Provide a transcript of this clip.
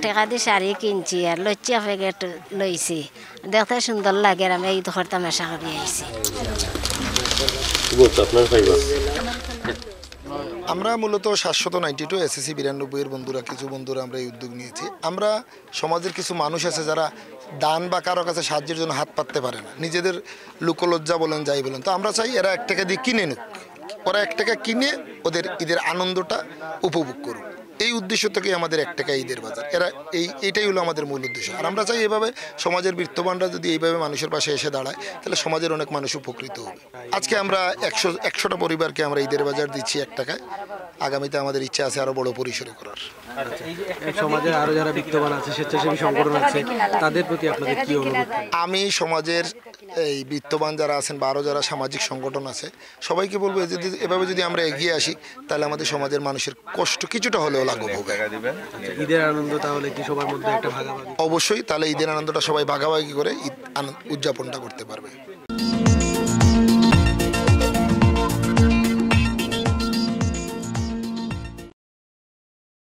টাকা দিয়ে শাড়ি কিনছি আর লচ্চা প্যাকেট লইছি, দেখতে সুন্দর লাগে। আমি এই দুঃখের তামাশা করি আইছি। আমরা মূলত 792 SSC 92 বন্ধুরা, কিছু বন্ধুরা আমরা এই উদ্যোগ নিয়েছি। আমরা সমাজের কিছু মানুষ আছে যারা দান বা কারো কাছে সাহায্যের জন্য হাত পাততে পারে না, নিজেদের লোকলজ্জা বলেন যাই বলেন, তো আমরা চাই এরা 1 টাকা দিয়ে কিনে নিক, ওরা 1 টাকা কিনে ওদের ঈদের আনন্দটা উপভোগ করুক। এই উদ্দেশ্য থেকে আমাদের 1 টাকা ঈদের বাজার, এইটাই হলো আমাদের মূল উদ্দেশ্য। আর আমরা চাই এভাবে সমাজের বিত্তবানরা যদি এইভাবে মানুষের পাশে এসে দাঁড়ায়, তাহলে সমাজের অনেক মানুষ উপকৃত হবে। আজকে আমরা 100টা পরিবারকে আমরা ঈদের বাজার দিচ্ছি 1 টাকায়। আগামীতে আমাদের ইচ্ছা আছে আরো বড় পরিসরে করার। সমাজের আরো যারা বিত্তবান আছে, স্বেচ্ছাসেবী সংগঠন আছে, তাদের প্রতি আপনাদের কি অনুরোধ? আমি সমাজের এই বিত্তবান যারা আছেন বা আরও যারা সামাজিক সংগঠন আছে সবাইকে বলবো, যদি এভাবে যদি আমরা এগিয়ে আসি, তাহলে আমাদের সমাজের মানুষের কষ্ট কিছুটা হলেও লাঘব হবে। ঈদের আনন্দ তাহলে কি সবার মধ্যে একটা ভাগাভাগি? অবশ্যই, তাহলে ঈদের আনন্দটা সবাই ভাগাভাগি করে ঈদ উদযাপনটা করতে পারবে।